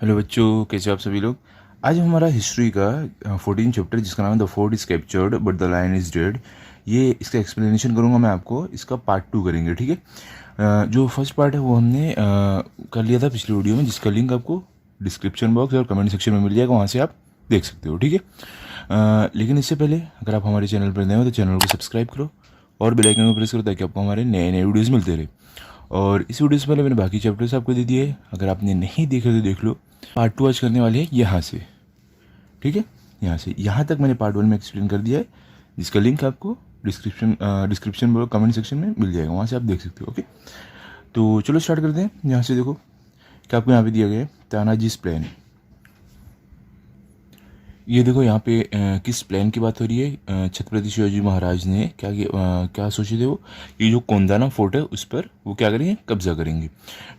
Hello बच्चों, कैसे हो आप सभी लोग। आज हमारा हिस्ट्री का 14 चैप्टर जिसका नाम है the fort is captured but the lion is dead, ये इसका एक्सप्लेनेशन करूँगा मैं आपको। इसका पार्ट 2 करेंगे, ठीक है। जो फर्स्ट पार्ट है वो हमने कर लिया था पिछले वीडियो में, जिसका लिंक आपको डिस्क्रिप्शन बॉक्स और कमेंट सेक्शन में मिल जाएगा, वहाँ से आप देख सकते हो, ठीक है। लेकिन इससे पहले अगर आप हमारे चैनल पर नए हो तो चैनल को सब्सक्राइब करो और बेल आइकन को प्रेस करो ताकि आपको हमारे नए नए वीडियोज़ मिलते रहे। और इस वीडियो से पहले मैंने बाकी चैप्टर्स आपको दे दिए, अगर आपने नहीं देखे तो देख लो। पार्ट 2 आज करने वाले हैं यहाँ से, ठीक है। यहाँ से यहाँ तक मैंने पार्ट 1 में एक्सप्लेन कर दिया है, जिसका लिंक आपको डिस्क्रिप्शन और कमेंट सेक्शन में मिल जाएगा, वहाँ से आप देख सकते हो, ओके। तो चलो स्टार्ट करते हैं। यहाँ से देखो क्या आपको यहाँ पे दिया गया है, तानाजी's प्लान। ये देखो यहाँ पे किस प्लान की बात हो रही है। छत्रपति शिवाजी महाराज ने क्या सोचे थे वो, ये जो कोंडाना फोर्ट है उस पर वो क्या करेंगे, कब्जा करेंगे,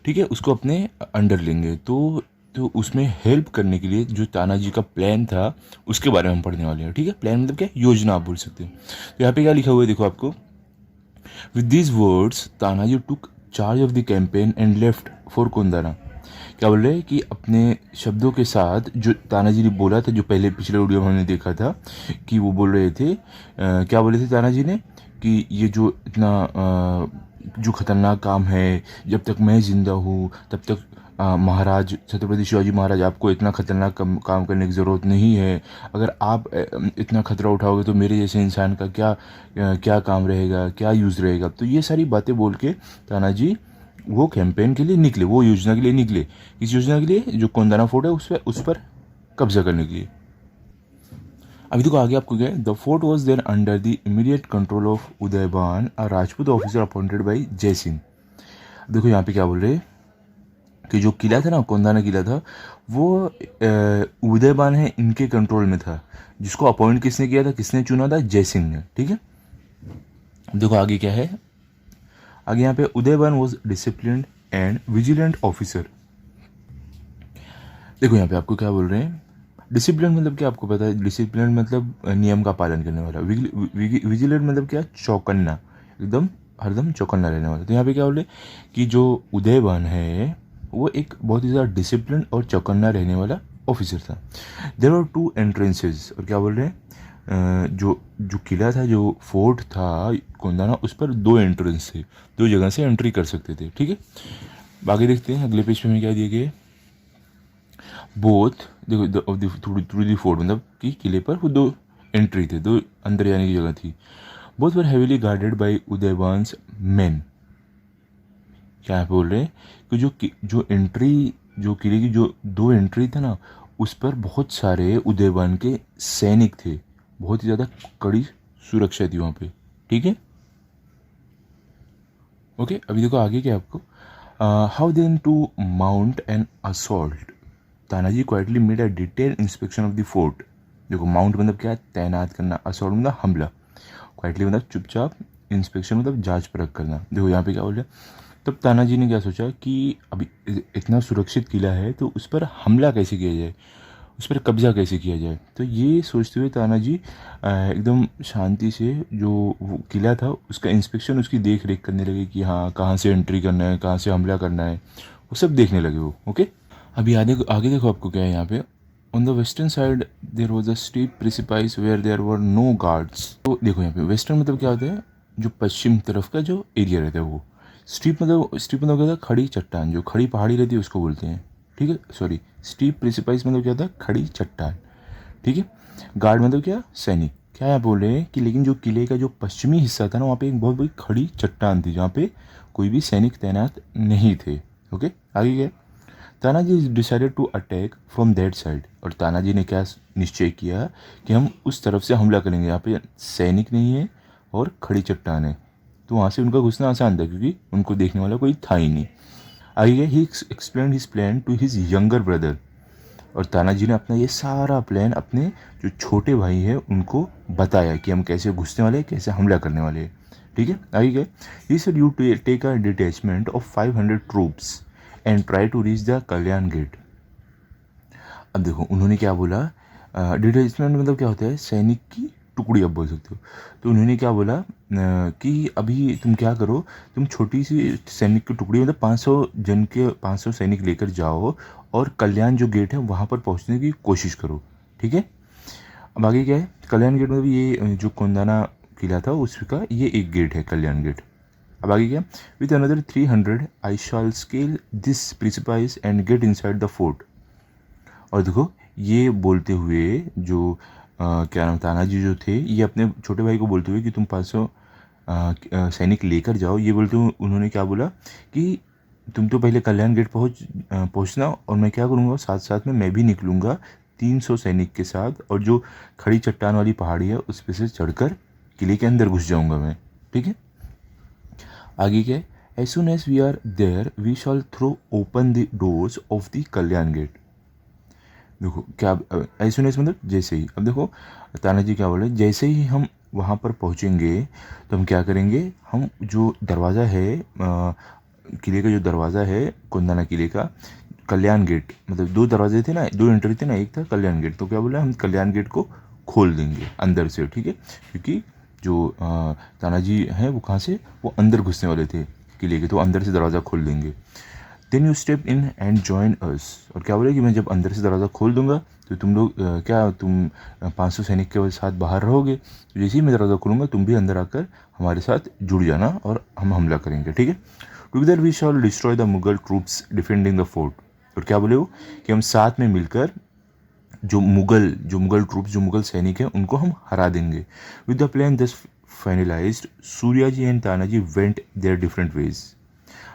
ठीक है, उसको अपने अंडर लेंगे। तो उसमें हेल्प करने के लिए जो तानाजी का प्लान था उसके बारे में हम पढ़ने वाले हैं, ठीक है। प्लान मतलब क्या, योजना आप बोल सकते हो। तो यहाँ पे क्या लिखा हुआ है देखो आपको, with these words Tanaji took charge of the campaign and left for Kondana. क्या बोल रहे हैं कि अपने शब्दों के साथ जो तानाजी ने बोला था, जो पहले पिछले वीडियो में हमने देखा था कि वो बोल रहे थे, क्या बोले थे तानाजी ने कि ये जो इतना जो खतरनाक काम है, जब तक मैं जिंदा हूँ तब तक महाराज छत्रपति शिवाजी महाराज आपको इतना खतरनाक काम करने की ज़रूरत नहीं है। अगर आप इतना खतरा उठाओगे तो मेरे जैसे इंसान का क्या काम रहेगा, क्या यूज़ रहेगा। तो ये सारी बातें बोल के तानाजी वो कैंपेन के लिए निकले, वो योजना के लिए निकले। इस योजना के लिए जो कोंडाना फोर्ट है उस पर कब्जा करने के लिए। अभी देखो आगे आपको क्या है, the fort was then under the immediate control of Udaybhan, a Rajput officer appointed by Jai Singh. देखो यहाँ पे क्या बोल रहे हैं कि जो किला था ना, कोंडाना किला था, वो उदयबान है इनके कंट्रोल में था, जिसको अपॉइंट किसने किया था, किसने चुना था, जय सिंह ने, ठीक है। देखो आगे क्या है, आगे यहाँ पे Udaybhan was disciplined and vigilant officer. देखो यहाँ पे आपको क्या बोल रहे हैं, डिसिप्लिन मतलब क्या आपको पता है, डिसिप्लिन मतलब नियम का पालन करने वाला। विजिलेंट मतलब क्या, चौकन्ना, एकदम हरदम चौकन्ना रहने वाला। तो यहाँ पे क्या बोल रहे कि जो उदयबान है वो एक बहुत ही ज़्यादा डिसिप्लिन और चौकन्ना रहने वाला ऑफिसर था। देयर आर 2 एंट्रेंसेज, और क्या बोल रहे हैं, जो जो किला था, जो फोर्ट था कोंडाना, उस पर 2 एंट्रेंस थे, 2 जगह से एंट्री कर सकते थे, ठीक है। आगे देखते हैं अगले पेज पे हमें क्या दिए गए, बोथ देखो थ्रू दी फोर्ट, मतलब कि किले पर वो 2 एंट्री थे, 2 अंदर जाने की जगह थी। Both were heavily guarded by Udaybhan's man. क्या आप बोल रहे हैं कि जो किले की जो 2 एंट्री था ना, उस पर बहुत सारे उदयबान के सैनिक थे, बहुत ही ज़्यादा कड़ी सुरक्षा थी वहाँ पे, ठीक है, ओके। अभी देखो आगे क्या आपको, how then to mount an assault, Tanaji quietly made a detail inspection of the fort. देखो माउंट मतलब क्या है, तैनात करना, असॉल्ट मतलब हमला, क्वाइटली मतलब चुपचाप, इंस्पेक्शन मतलब जांच परख करना। देखो यहाँ पे क्या बोल रहे हैं, तब तानाजी ने क्या सोचा कि अभी इतना सुरक्षित किला है तो उस पर हमला कैसे किया जाए, उस पर कब्जा कैसे किया जाए। तो ये सोचते हुए तानाजी एकदम शांति से जो वो किला था उसका इंस्पेक्शन, उसकी देख रेख करने लगे कि हाँ कहाँ से एंट्री करना है, कहाँ से हमला करना है, वो सब देखने लगे वो, ओके। अभी आगे देखो आपको क्या है यहाँ पे, on the western side there was a steep precipice where there were no guards. तो देखो यहाँ पे वेस्टर्न मतलब क्या होता है, जो पश्चिम तरफ का जो एरिया रहता है वो। स्टीप मतलब क्या होता है, खड़ी चट्टान, जो खड़ी पहाड़ी रहती है उसको बोलते हैं, ठीक है। सॉरी, स्टीप प्रिसिपाइस मतलब क्या होता है, खड़ी चट्टान, ठीक है। गार्ड मतलब क्या, सैनिक। क्या यहाँ बोल रहे हैं कि लेकिन जो किले का जो पश्चिमी हिस्सा था ना, वहाँ पे एक बहुत बड़ी खड़ी चट्टान थी जहाँ पे कोई भी सैनिक तैनात नहीं थे, ओके। आगे क्या, Tanaji decided to attack from that side, और तानाजी ने क्या निश्चय किया कि हम उस तरफ से हमला करेंगे, यहाँ पे सैनिक नहीं है और खड़ी चट्टान है, तो वहाँ से उनका घुसना आसान था क्योंकि उनको देखने वाला कोई था ही नहीं। आगे ही explain his plan to his younger brother, और तानाजी ने अपना ये सारा प्लान अपने जो छोटे भाई हैं उनको बताया कि हम कैसे घुसने वाले हैं, कैसे हमला करने वाले हैं, ठीक है। आगे क्या, he said you take a detachment of 500 troops and try to reach the Kalyan gate. अब देखो उन्होंने क्या बोला, डिटैचमेंट मतलब क्या होता है, सैनिक की टुकड़ी आप बोल सकते हो। तो उन्होंने क्या बोला कि अभी तुम क्या करो, तुम छोटी सी सैनिक की टुकड़ी मतलब 500 जन के 500 सैनिक लेकर जाओ और कल्याण जो गेट है वहाँ पर पहुँचने की कोशिश करो, ठीक है। अब आगे क्या है, कल्याण गेट मतलब ये जो कोंडाना किला था उसका ये एक गेट है, कल्याण गेट। अब आगे क्या, with another 300 I shall scale this precipice and get inside the fort. और देखो ये बोलते हुए जो क्या नाम तानाजी जो थे, ये अपने छोटे भाई को बोलते हुए कि तुम 500 सैनिक लेकर जाओ, ये बोलते हुए उन्होंने क्या बोला कि तुम तो पहले कल्याण गेट पहुंचना और मैं क्या करूँगा, साथ साथ में मैं भी निकलूँगा 300 सैनिक के साथ, और जो खड़ी चट्टान वाली पहाड़ी है उस पर से चढ़कर किले के अंदर घुस जाऊँगा मैं, ठीक है। आगे क्या है, as soon as we are there we shall throw open the doors of the Kalyan gate. देखो क्या एज सुन एज मतलब जैसे ही, अब देखो तानाजी क्या बोले, जैसे ही हम वहाँ पर पहुँचेंगे तो हम क्या करेंगे, हम जो दरवाज़ा है किले का जो दरवाज़ा है कोंडाना किले का, कल्याण गेट मतलब दो दरवाजे थे ना, दो एंट्री थे ना, एक था कल्याण गेट, तो क्या बोला हम कल्याण गेट को खोल देंगे अंदर से, ठीक है। क्योंकि जो तानाजी हैं वो कहाँ से, वो अंदर घुसने वाले थे किले के, तो अंदर से दरवाज़ा खोल देंगे। Then you step in and join us. और क्या बोले कि मैं जब अंदर से दरवाज़ा खोल दूंगा तो तुम लोग क्या तुम 500 सैनिक के साथ बाहर रहोगे, तो जैसे ही मैं दरवाज़ा खोलूँगा तुम भी अंदर आकर हमारे साथ जुड़ जाना और हम हमला करेंगे, ठीक है। Together we shall destroy the Mughal troops defending the fort. और क्या बोले वो कि हम साथ में मिलकर जो मुगल ट्रूप्स, जो मुगल सैनिक हैं उनको हम हरा देंगे। With the plan thus finalised, Suryaji and Tanaji went their different ways.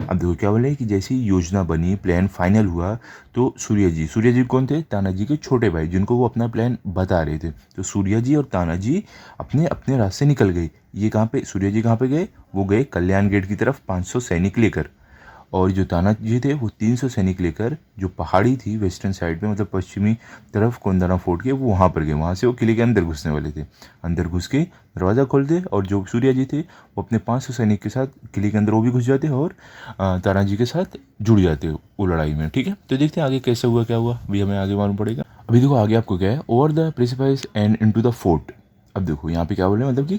अब देखो क्या बोले कि जैसी योजना बनी, प्लान फाइनल हुआ, तो सूर्या जी कौन थे, तानाजी के छोटे भाई जिनको वो अपना प्लान बता रहे थे। तो सूर्या जी और तानाजी अपने अपने रास्ते निकल गए। ये कहाँ पे, सूर्या जी कहाँ पे गए, वो गए कल्याण गेट की तरफ 500 सैनिक लेकर, और जो तानाजी थे वो 300 सैनिक लेकर जो पहाड़ी थी वेस्टर्न साइड में मतलब पश्चिमी तरफ कोंडाना फोर्ट के, वो वहाँ पर गए। वहाँ से वो किले के अंदर घुसने वाले थे। अंदर घुस के दरवाज़ा खोलते और जो सूर्या जी थे वो अपने 500 सैनिक के साथ किले के अंदर वो भी घुस जाते और तानाजी के साथ जुड़ जाते वो लड़ाई में, ठीक है। तो देखते हैं आगे कैसे हुआ, क्या हुआ अभी हमें आगे मालूम पड़ेगा। अभी देखो आगे आपको क्या है, over the precipice and into the fort. अब देखो यहाँ पे क्या बोले, मतलब कि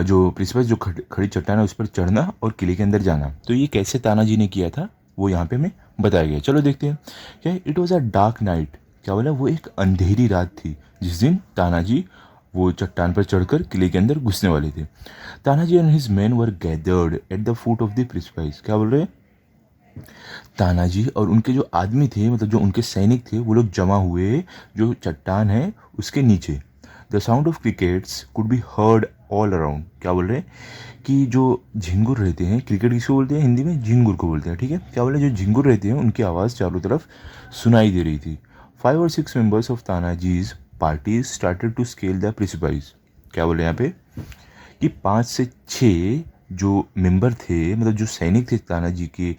जो प्रिंसिपल जो खड़ी चट्टान है उस पर चढ़ना और किले के अंदर जाना, तो ये कैसे तानाजी ने किया था वो यहाँ पे हमें बताया गया। चलो देखते हैं क्या, it was a dark night. क्या बोला, वो एक अंधेरी रात थी जिस दिन तानाजी वो चट्टान पर चढ़कर किले के अंदर घुसने वाले थे। Tanaji and his men were gathered at the foot of the principal. क्या बोल रहे हैं, तानाजी और उनके जो आदमी थे मतलब जो उनके सैनिक थे वो लोग जमा हुए जो चट्टान है उसके नीचे। The sound of crickets could be heard all around. क्या बोल रहे हैं कि जो झिंगुर रहते हैं, क्रिकेट किसको बोलते हैं हिंदी में, झिंगुर को बोलते हैं, ठीक है। क्या बोले, जो झिंगुर रहते हैं उनकी आवाज़ चारों तरफ सुनाई दे रही थी। 5 और 6 members of Tanaji's party started to scale the precipice. क्या बोले यहाँ पे कि 5 से 6 जो मेंबर थे मतलब जो सैनिक थे तानाजी के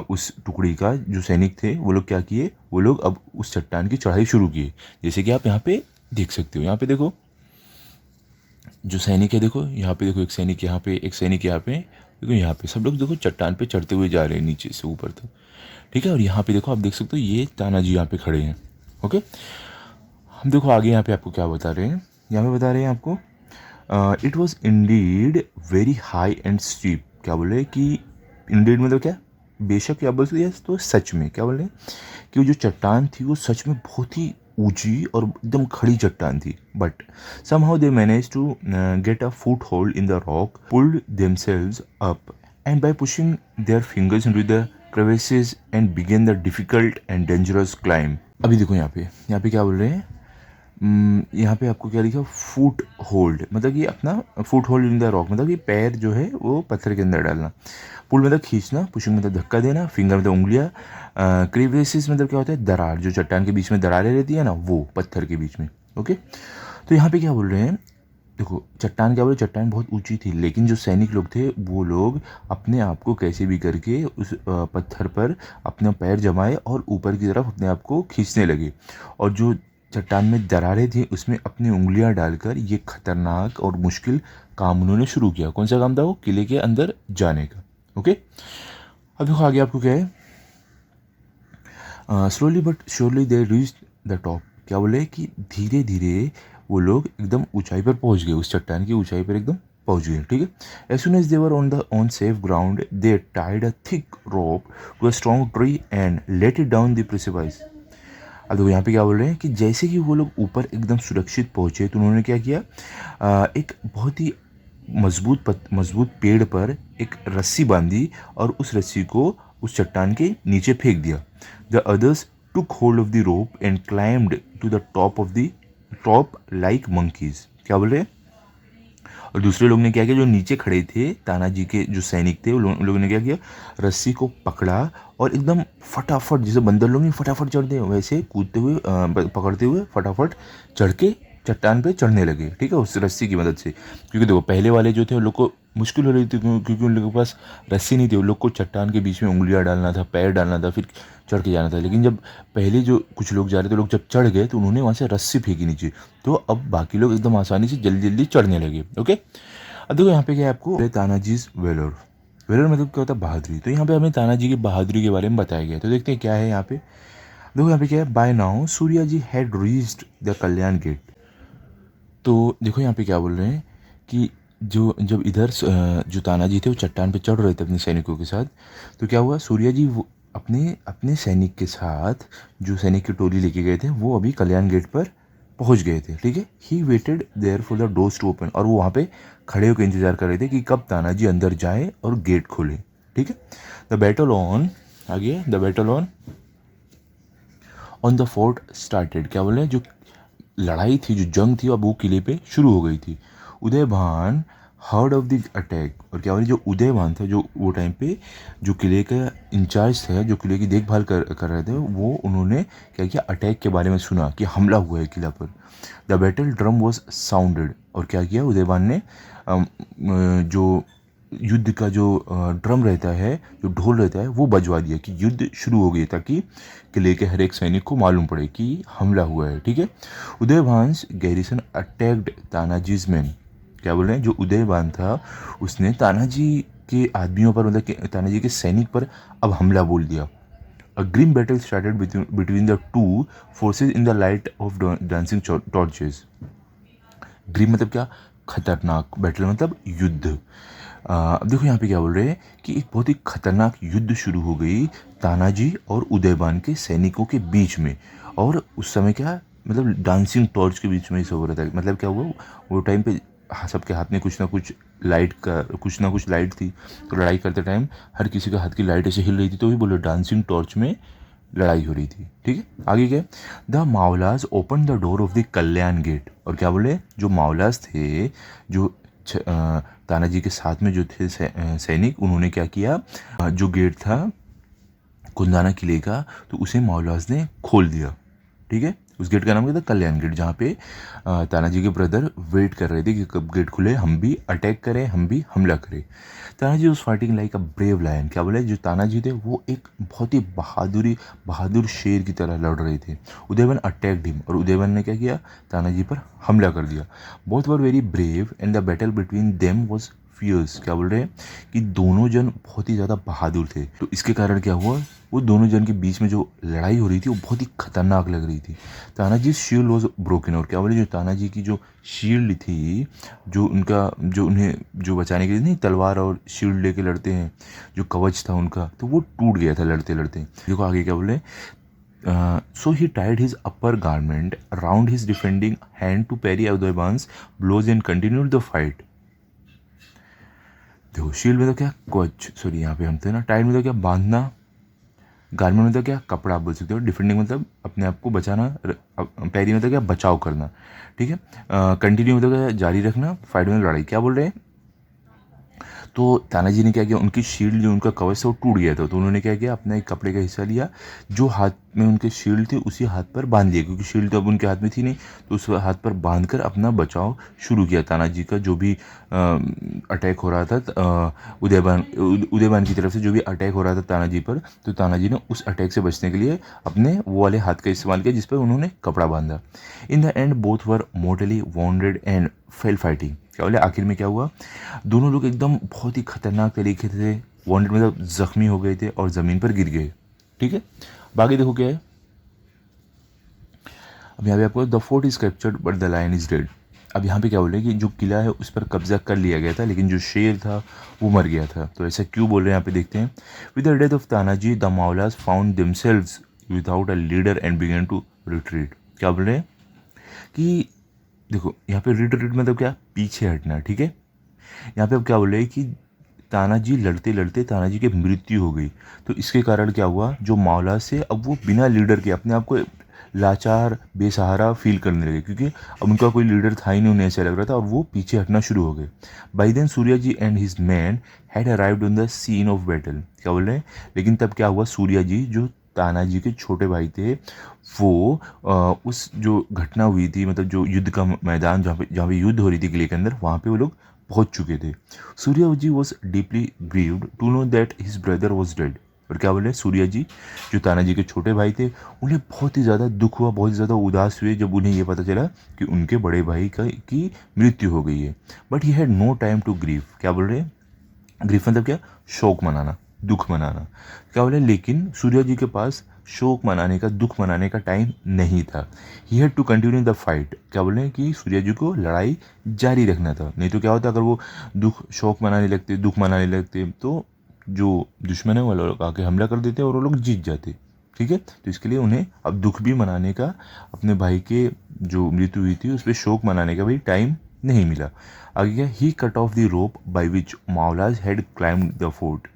उस टुकड़ी का जो सैनिक थे वो लोग क्या किए, वो लोग अब उस चट्टान की चढ़ाई शुरू किए। जैसे कि आप यहाँ पे देख सकते हो, यहाँ पे देखो जो सैनिक है, देखो यहाँ पे देखो एक सैनिक यहाँ पे, एक सैनिक यहाँ पे, देखो यहाँ पे सब लोग देखो चट्टान पे चढ़ते हुए जा रहे हैं नीचे से ऊपर तक, ठीक है। और यहाँ पे देखो आप देख सकते हो ये तानाजी यहाँ पे खड़े हैं, ओके। हम देखो आगे यहाँ पे आपको क्या बता रहे हैं, यहाँ पे बता रहे हैं आपको it was Indeed very high and steep. क्या बोले कि इंडीड मतलब क्या, बेशक क्या बोलते हैं, तो सच में क्या बोले कि वो जो चट्टान थी वो सच में बहुत ही ऊंची और एकदम खड़ी चट्टान थी। But somehow they managed to get a foothold in the rock, pulled themselves up, and by pushing their fingers into the crevices and began the difficult and dangerous climb. अभी देखो यहाँ पे क्या बोल रहे हैं, यहाँ पे आपको क्या लिखा, फुट होल्ड मतलब कि अपना foot hold in the rock मतलब कि पैर जो है वो पत्थर के अंदर डालना। पुल मतलब खींचना, पुशिंग मतलब धक्का देना, फिंगर मतलब उंगलियाँ, क्रीवेसिस मतलब क्या होता है, दरार, जो चट्टान के बीच में दरारें रहती है ना वो पत्थर के बीच में, ओके। तो यहाँ पे क्या बोल रहे हैं, देखो चट्टान क्या बोले, चट्टान बहुत ऊंची थी लेकिन जो सैनिक लोग थे वो लोग अपने आप को कैसे भी करके उस पत्थर पर अपना पैर जमाए और ऊपर की तरफ अपने आप को खींचने लगे, और जो चट्टान में दरारें थी उसमें अपनी उंगलियां डालकर ये खतरनाक और मुश्किल काम उन्होंने शुरू किया। कौन सा काम था वो, किले के अंदर जाने का, ओके। अब देखो आगे आपको क्या है, slowly but surely they reach the top. क्या बोले कि धीरे धीरे वो लोग एकदम ऊंचाई पर पहुंच गए, उस चट्टान की ऊंचाई पर एकदम पहुंच गए, ठीक है। As soon as they were on safe ground they tied a thick rope to a strong tree and let it down the precipice. अब देखो यहाँ पे क्या बोल रहे हैं कि जैसे कि वो लोग ऊपर एकदम सुरक्षित पहुंचे तो उन्होंने क्या किया, एक बहुत ही मजबूत पेड़ पर एक रस्सी बांधी और उस रस्सी को उस चट्टान के नीचे फेंक दिया। The others took hold of the rope and climbed to the top like monkeys. क्या बोल रहे हैं? और दूसरे लोग ने क्या किया, जो नीचे खड़े थे तानाजी के जो सैनिक थे, उन लोगों ने क्या किया, रस्सी को पकड़ा और एकदम फटाफट, जैसे बंदर लोग नहीं फटाफट चढ़ते हैं वैसे कूदते हुए पकड़ते हुए फटाफट चढ़ के चट्टान पे चढ़ने लगे, ठीक है, उस रस्सी की मदद से। क्योंकि देखो पहले वाले जो थे उन लोग को मुश्किल हो रही थी, क्योंकि उन लोगों के पास रस्सी नहीं थी, उन लोग को चट्टान के बीच में उंगलियां डालना था, पैर डालना था, फिर चढ़ के जाना था। लेकिन जब पहले जो कुछ लोग जा रहे थे, लोग जब चढ़ गए तो उन्होंने वहाँ से रस्सी फेंकी नीचे, तो अब बाकी लोग एकदम आसानी से जल्दी जल्दी चढ़ने लगे। ओके, अब देखो यहाँ पे क्या है आपको, तानाजीज वेलोर। वेलोर मतलब क्या होता है? बहादुरी। तो यहाँ पे हमें तानाजी की बहादुरी के बारे में बताया गया है। तो देखते हैं क्या है यहाँ पे। देखो यहाँ पे क्या है, by now Surya ji had reached the Kalyan gate. तो देखो यहाँ पे क्या बोल रहे हैं कि जब इधर जो तानाजी थे वो चट्टान पे चढ़ रहे थे अपने सैनिकों के साथ, तो क्या हुआ, सूर्या जी वो अपने अपने सैनिक के साथ, जो सैनिक की टोली लेके गए थे, वो अभी कल्याण गेट पर पहुंच गए थे, ठीक है। He waited there for the doors to open, और वो वहाँ पे खड़े होकर इंतजार कर रहे थे कि कब तानाजी अंदर जाए और गेट खोले, ठीक है। द बैटल ऑन, आगे the battle on the fort started. क्या बोले, जो लड़ाई थी, जो जंग थी, अब वो किले पे शुरू हो गई थी। Udaybhan heard of the attack, और क्या बोले, जो उदयभान था, जो वो टाइम पे जो किले का इंचार्ज था, जो किले की देखभाल कर रहे थे, वो उन्होंने क्या किया, अटैक के बारे में सुना कि हमला हुआ है किला पर। The battle drum was sounded, और क्या किया उदयभान ने, जो युद्ध का जो ड्रम रहता है, जो ढोल रहता है, वो बजवा दिया कि युद्ध शुरू हो गई, ताकि किले के हर एक सैनिक को मालूम पड़े कि हमला हुआ है, ठीक है। उदयभान्स गैरिसन अटैक्ड तानाजीज मैन। क्या बोल रहे हैं, जो उदयभान था उसने तानाजी के आदमियों पर, मतलब तानाजी के सैनिक पर अब हमला बोल दिया। A grim battle started between the two forces in the light of dancing torches. Grim मतलब क्या, खतरनाक, बैटल मतलब युद्ध। अब देखो यहाँ पे क्या बोल रहे हैं कि एक बहुत ही खतरनाक युद्ध शुरू हो गई तानाजी और उदयभान के सैनिकों के बीच में। और उस समय क्या, मतलब डांसिंग टॉर्च के बीच में ही सब हो रहा था। मतलब क्या हुआ, वो टाइम पे सबके हाथ में कुछ ना कुछ लाइट थी, तो लड़ाई करते टाइम हर किसी का हाथ की लाइट ऐसे हिल रही थी, तो भी बोलो डांसिंग टॉर्च में लड़ाई हो रही थी, ठीक है। आगे क्या, the Mavalas open the door of the Kalyan gate. और क्या बोले, जो मावलाज थे, जो तानाजी के साथ में जो थे सैनिक, उन्होंने क्या किया, जो गेट था कुंदाना किले का, तो उसे मावलाज ने खोल दिया, ठीक है। उस गेट का नाम क्या था, कल्याण गेट, जहाँ पे तानाजी के ब्रदर वेट कर रहे थे कि कब गेट खुले, हम भी अटैक करें, हम भी हमला करें। Tanaji was fighting like a brave lion. क्या बोले, जो तानाजी थे वो एक बहुत ही बहादुर शेर की तरह लड़ रहे थे। उदयवन अटैक्ड हिम, और उदयवन ने क्या किया, तानाजी पर हमला कर दिया। Both were very brave and the battle between them was fierce. क्या बोल रहे हैं कि दोनों जन बहुत ही ज़्यादा बहादुर थे, तो इसके कारण क्या हुआ, वो दोनों जन के बीच में जो लड़ाई हो रही थी वो बहुत ही खतरनाक लग रही थी। तानाजी शील्ड वॉज ब्रोकन, और क्या बोले, जो तानाजी की जो शील्ड थी, जो उनका, जो उन्हें जो बचाने के लिए नहीं तलवार और शील्ड लेके लड़ते हैं, जो कवच था उनका, तो वो टूट गया था लड़ते लड़ते। देखो आगे क्या बोले, so he tied his upper garment around his defending hand to parry Udaybhan's blows and continued the fight. देखो शील्ड में तो क्या कवच, सॉरी यहाँ पे हम थे ना, टाइड में तो क्या बांधना, गारमेंट मतलब क्या, कपड़ा आप बोल सकते हो, डिफेंडिंग मतलब अपने आप को बचाना, पैरी मतलब क्या, बचाव करना, ठीक है। कंटिन्यू मतलब क्या, जारी रखना, फाइट में लड़ाई। क्या बोल रहे हैं, तो तानाजी ने क्या किया, उनकी शील्ड जो उनका कवच था वो टूट गया था, तो उन्होंने क्या किया, अपना एक कपड़े का हिस्सा लिया, जो हाथ में उनके शील्ड थे उसी हाथ पर बांध लिया, क्योंकि शील्ड तो अब उनके हाथ में थी नहीं, तो उस हाथ पर बांध कर अपना बचाव शुरू किया। तानाजी का जो भी अटैक हो रहा था, उदयभान की तरफ से जो भी अटैक हो रहा था तानाजी पर, तो तानाजी ने उस अटैक से बचने के लिए अपने वो वाले हाथ का इस्तेमाल किया जिस पर उन्होंने कपड़ा बांधा। In the end both were mortally wounded and fell fighting. क्या बोले, आखिर में क्या हुआ, दोनों लोग एकदम बहुत ही खतरनाक तरीके से वॉन्डेड मतलब जख्मी हो गए थे और ज़मीन पर गिर गए, ठीक है। बाकी देखो क्या है, अब यहाँ पे आपको the fort is captured but the lion is dead. अब यहाँ पे क्या बोल रहे हैं कि जो किला है उस पर कब्जा कर लिया गया था, लेकिन जो शेर था वो मर गया था। तो ऐसा क्यों बोल रहे हैं यहाँ पे देखते हैं। With the death of Tanaji the Mavalas found themselves without a leader and began to retreat. क्या बोल रहे हैं कि देखो यहाँ पे रिट्रीट मतलब क्या, पीछे हटना, ठीक है। यहाँ पे अब क्या बोल रहे हैं कि तानाजी लड़ते लड़ते तानाजी की मृत्यु हो गई, तो इसके कारण क्या हुआ, जो मावला से अब वो बिना लीडर के अपने आप को लाचार बेसहारा फील करने लगे, क्योंकि अब उनका कोई लीडर था ही नहीं, उन्हें ऐसा लग रहा था, और वो पीछे हटना शुरू हो गए। By then Surya ji and his man had arrived on the scene of battle. क्या बोल रहे हैं, लेकिन तब क्या हुआ, सूर्या जी जो तानाजी के छोटे भाई थे वो उस जो घटना हुई थी, मतलब जो युद्ध का मैदान जहाँ पे युद्ध हो रही थी किले के अंदर, वहाँ पे वो लोग पहुँच चुके थे। Surya ji was deeply grieved to know that his brother was dead. और क्या बोले, सूर्या जी जो तानाजी के छोटे भाई थे उन्हें बहुत ही ज़्यादा दुख हुआ, बहुत ही ज़्यादा उदास हुए जब उन्हें ये पता चला कि उनके बड़े भाई की मृत्यु हो गई है। But he had no time to grieve. क्या बोल रहे हैं, ग्रीफ मतलब क्या, शोक मनाना, दुख मनाना। क्या बोले, लेकिन सूर्या जी के पास शोक मनाने का, दुख मनाने का टाइम नहीं था। He had to continue the fight. क्या बोल रहे हैं कि सूर्या जी को लड़ाई जारी रखना था, नहीं तो क्या होता, अगर वो शोक मनाने लगते, दुख मनाने लगते, तो जो दुश्मन है वो लोग आके हमला कर देते और वो लोग जीत जाते। ठीक है, तो इसके लिए उन्हें अब दुख भी मनाने का, अपने भाई के जो मृत्यु हुई थी उस पर शोक मनाने का भी टाइम नहीं मिला। आगे क्या, he cut off the rope by which Mavalas had climbed the fort.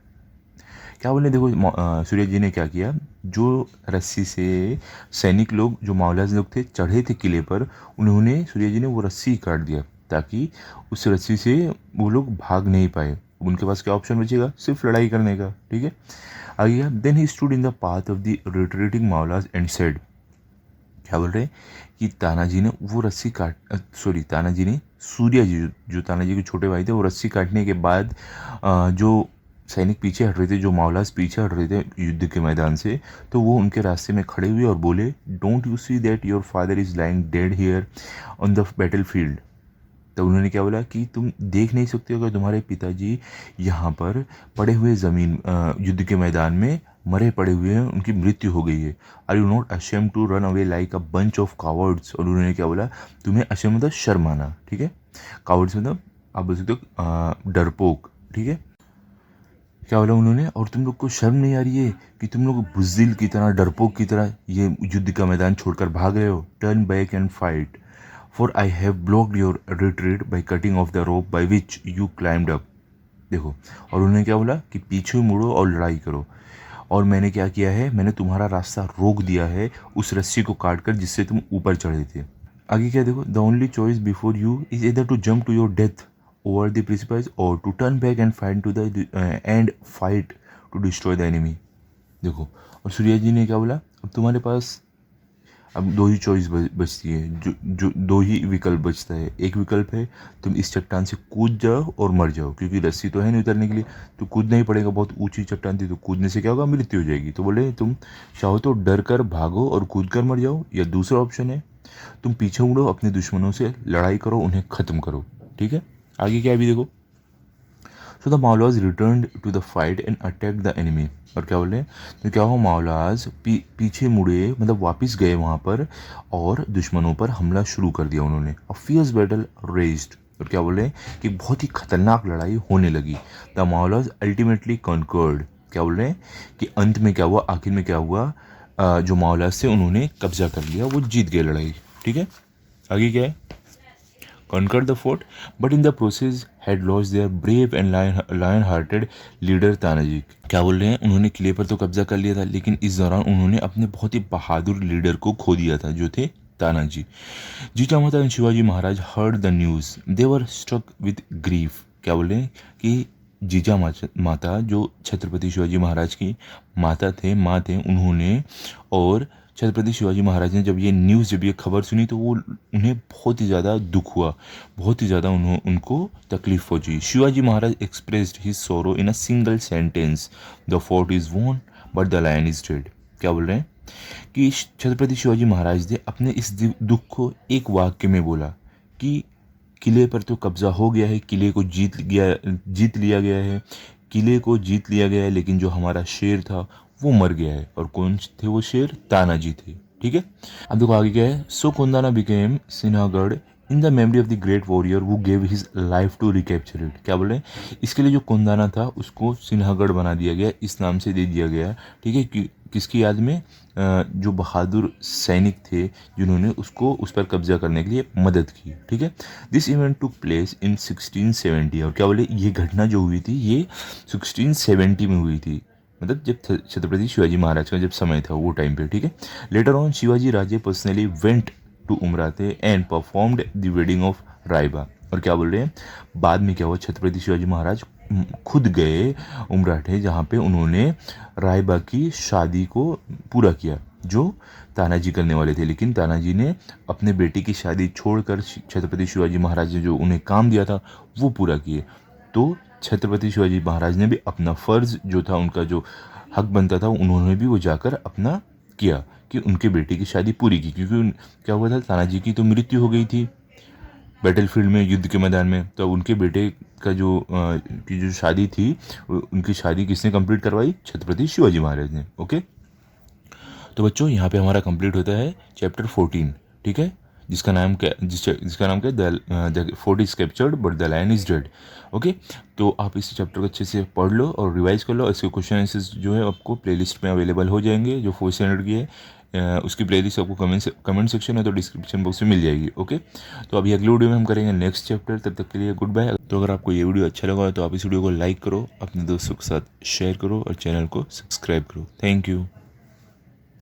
क्या बोले, देखो सूर्य जी ने क्या किया, जो रस्सी से सैनिक लोग, जो मावलाज लोग थे, चढ़े थे किले पर, उन्होंने, सूर्य जी ने वो रस्सी काट दिया ताकि उस रस्सी से वो लोग भाग नहीं पाए। उनके पास क्या ऑप्शन बचेगा, सिर्फ लड़ाई करने का। ठीक है, आगे then he stood in the path of the retreating Mavalas and said. क्या बोल रहे हैं कि तानाजी ने वो रस्सी तानाजी ने, सूर्या जी जो तानाजी के छोटे भाई थे, वो रस्सी काटने के बाद जो सैनिक पीछे हट रहे थे, जो मावलास पीछे हट रहे थे युद्ध के मैदान से, तो वो उनके रास्ते में खड़े हुए और बोले, don't you see that your father is lying dead here on the battle field. तो उन्होंने क्या बोला कि तुम देख नहीं सकते हो कि तुम्हारे पिताजी यहाँ पर पड़े हुए ज़मीन, युद्ध के मैदान में मरे पड़े हुए हैं, उनकी मृत्यु हो गई है। Are you not ashamed to run away like a bunch of cowards. और उन्होंने क्या बोला, तुम्हें अशेम मतलब शर्म आना, ठीक है, कावर्ड्स मतलब आप बोल सकते हो डरपोक। ठीक है, क्या बोला उन्होंने, और तुम लोग को शर्म नहीं आ रही है कि तुम लोग बुज़दिल की तरह, डरपोक की तरह ये युद्ध का मैदान छोड़कर भाग रहे हो। Turn back and fight, for I have blocked your retreat by cutting of the rope by which you climbed up. देखो, और उन्होंने क्या बोला कि पीछे मुड़ो और लड़ाई करो, और मैंने क्या किया है, मैंने तुम्हारा रास्ता रोक दिया है उस रस्सी को काट कर जिससे तुम ऊपर चढ़े थे। आगे क्या देखो, the only choice before you is either to jump to your death over the precipice or to turn back and fight to the end fight to destroy the enemy. देखो, और सूर्या जी ने क्या बोला, अब तुम्हारे पास अब दो ही चॉइस बचती है, जो दो ही विकल्प बचता है। एक विकल्प है तुम इस चट्टान से कूद जाओ और मर जाओ, क्योंकि रस्सी तो है नहीं उतरने के लिए, तो कूदना ही पड़ेगा, बहुत ऊंची चट्टान थी, तो कूदने से क्या होगा, मृत्यु हो जाएगी। तो बोले तुम चाहो तो डर कर भागो और कूद कर मर जाओ, या दूसरा ऑप्शन है तुम पीछे मुड़ो, अपने दुश्मनों से लड़ाई करो, उन्हें ख़त्म करो। ठीक है, आगे क्या है अभी देखो। So the Mavalas return to the fight and attack the enemy. और क्या बोल रहे हैं, तो क्या हुआ, मावलाज पीछे मुड़े, मतलब वापस गए वहाँ पर, और दुश्मनों पर हमला शुरू कर दिया उन्होंने। A fierce battle raised. और क्या बोल रहे हैं कि बहुत ही खतरनाक लड़ाई होने लगी। The Mavalas ultimately conquered. क्या बोल रहे हैं कि अंत में क्या हुआ, आखिर में क्या हुआ, जो मावलाज से उन्होंने कब्जा कर लिया, वो जीत गए लड़ाई। ठीक है, आगे क्या है, conquered the fort, but in the process had lost their brave and lion-hearted leader Tanaji. क्या बोल रहे हैं, उन्होंने किले पर तो कब्जा कर लिया था, लेकिन इस दौरान उन्होंने अपने बहुत ही बहादुर लीडर को खो दिया था, जो थे Tanaji. Jijamata and Shivaji Maharaj heard the news, they were struck with grief. क्या बोल रहे हैं कि जीजा माता जो छत्रपति शिवाजी महाराज की माँ थे, उन्होंने, और छत्रपति शिवाजी महाराज ने जब ये खबर सुनी, तो वो उन्हें बहुत ही ज़्यादा दुख हुआ, बहुत ही ज़्यादा उनको तकलीफ पहुंची। Shivaji Maharaj expressed his sorrow in a single sentence, the fort is won but the lion is dead. क्या बोल रहे हैं कि छत्रपति शिवाजी महाराज ने अपने इस दुख को एक वाक्य में बोला कि किले पर तो कब्जा हो गया है, किले को जीत लिया गया है, किले को जीत लिया गया है, लेकिन जो हमारा शेर था वो मर गया है। और कौन थे वो शेर, तानाजी थे। ठीक है। अब देखो आगे क्या है, so Kondhana became Sinhagad in the memory of the great warrior who gave his life to recapture it. क्या बोले, इसके लिए जो कुंदाना था उसको सिन्हागढ़ बना दिया गया, इस नाम से दे दिया गया, ठीक है। किसकी याद में, जो बहादुर सैनिक थे जिन्होंने उसको उस पर कब्जा करने के लिए मदद की, ठीक है। This event took place in 1670। और क्या बोले, ये घटना जो हुई थी ये 1670 में हुई थी, मतलब जब छत्रपति शिवाजी महाराज का जब समय था वो टाइम पे, ठीक है। Later on Shivaji Raje personally went to Umrathe and performed the wedding of Rayaba. और क्या बोल रहे हैं, बाद में क्या हुआ, छत्रपति शिवाजी महाराज खुद गए उमराठे, जहाँ पे उन्होंने रायबा की शादी को पूरा किया जो तानाजी करने वाले थे। लेकिन तानाजी ने अपने बेटे की शादी छोड़कर छत्रपति शिवाजी महाराज ने जो उन्हें काम दिया था वो पूरा किए। तो छत्रपति शिवाजी महाराज ने भी अपना फ़र्ज़ जो था, उनका जो हक बनता था, उन्होंने भी वो जाकर अपना किया कि उनके बेटे की शादी पूरी की। क्योंकि क्या हुआ था, तानाजी की तो मृत्यु हो गई थी बैटलफील्ड में, युद्ध के मैदान में। तो अब उनके बेटे का की जो शादी थी, उनकी शादी किसने कंप्लीट करवाई, छत्रपति शिवाजी महाराज ने। ओके, तो बच्चों यहाँ पे हमारा कंप्लीट होता है चैप्टर 14, ठीक है, जिसका नाम क्या, जिसका नाम क्या, the fort is captured but the lion is dead. Okay, तो आप इस चैप्टर को अच्छे से पढ़ लो और रिवाइज कर लो। इसके क्वेश्चन आंसर्स जो है आपको प्लेलिस्ट में अवेलेबल हो जाएंगे, जो 4th स्टैंडर्ड की है। उसकी प्लेलिस्ट आपको कमेंट सेक्शन में तो डिस्क्रिप्शन बॉक्स में मिल जाएगी। ओके, तो अभी अगले वीडियो में हम करेंगे नेक्स्ट चैप्टर। तब तक के लिए गुड बाय। तो अगर आपको ये वीडियो अच्छा लगा तो आप इस वीडियो को लाइक करो, अपने दोस्तों के साथ शेयर करो और चैनल को सब्सक्राइब करो। Thank you.